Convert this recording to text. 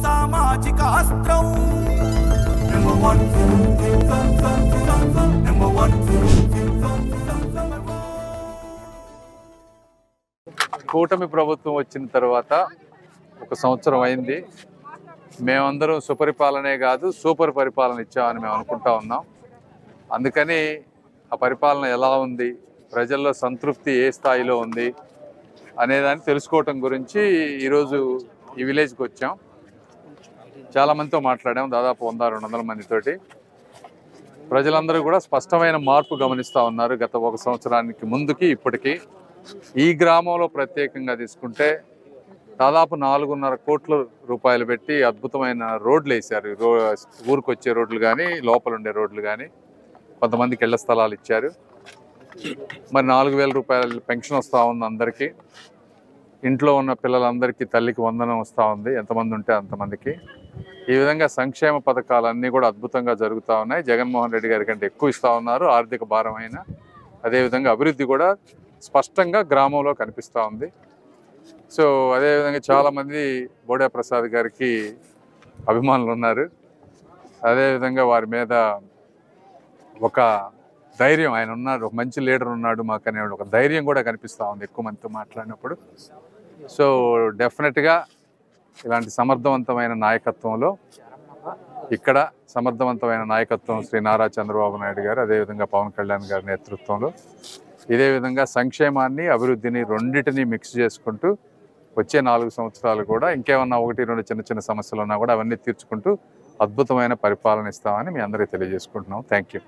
సామాజిక అస్త్రం కూటమి ప్రభుత్వం వచ్చిన తర్వాత 1 సంవత్సరం అయింది. మేమందరం సుపరిపాలనే కాదు సూపర్ పరిపాలన ఇచ్చామని మేము అనుకుంటా ఉన్నాం. అందుకని ఆ పరిపాలన ఎలా ఉంది, ప్రజల్లో సంతృప్తి ఏ స్థాయిలో ఉంది అనేదాన్ని తెలుసుకోవటం గురించి ఈరోజు ఈ విలేజ్కి వచ్చాం. చాలామందితో మాట్లాడాం, దాదాపు 100-200 మందితోటి. ప్రజలందరూ కూడా స్పష్టమైన మార్పు గమనిస్తూ ఉన్నారు గత 1 సంవత్సరానికి ముందుకి ఇప్పటికీ. ఈ గ్రామంలో ప్రత్యేకంగా తీసుకుంటే దాదాపు 4.5 కోట్ల రూపాయలు పెట్టి అద్భుతమైన రోడ్లు వేశారు. ఊరికి వచ్చే రోడ్లు కానీ లోపల ఉండే రోడ్లు కానీ, కొంతమందికి ఇళ్ల స్థలాలు ఇచ్చారు. మరి 4,000 రూపాయల పెన్షన్ వస్తూ ఉంది అందరికీ. ఇంట్లో ఉన్న పిల్లలందరికీ తల్లికి వందనం వస్తూ ఉంది, ఎంతమంది ఉంటే అంతమందికి. ఈ విధంగా సంక్షేమ పథకాలన్నీ కూడా అద్భుతంగా జరుగుతూ ఉన్నాయి. జగన్మోహన్ రెడ్డి గారి కంటే ఎక్కువ ఇస్తూ ఉన్నారు ఆర్థిక భారం అయినా. అదేవిధంగా అభివృద్ధి కూడా స్పష్టంగా గ్రామంలో కనిపిస్తూ ఉంది. సో అదేవిధంగా చాలామంది బోడే ప్రసాద్ గారికి అభిమానులు ఉన్నారు. అదేవిధంగా వారి మీద ఒక ధైర్యం, ఆయన ఉన్నాడు, ఒక మంచి లీడర్ ఉన్నాడు మాకు అనే ఒక ధైర్యం కూడా కనిపిస్తూ ఉంది ఎక్కువ మందితో మాట్లాడినప్పుడు. సో డెఫినెట్గా ఇలాంటి సమర్థవంతమైన నాయకత్వంలో ఇక్కడ సమర్థవంతమైన నాయకత్వం శ్రీ నారా చంద్రబాబు నాయుడు గారు, అదేవిధంగా పవన్ కళ్యాణ్ గారి నేతృత్వంలో ఇదే విధంగా సంక్షేమాన్ని అభివృద్ధిని రెండింటినీ మిక్స్ చేసుకుంటూ వచ్చే 4 సంవత్సరాలు కూడా ఇంకేమన్నా 1-2 చిన్న సమస్యలు ఉన్నా కూడా అవన్నీ తీర్చుకుంటూ అద్భుతమైన పరిపాలన ఇస్తామని మీ అందరికీ తెలియజేసుకుంటున్నాం. Thank you.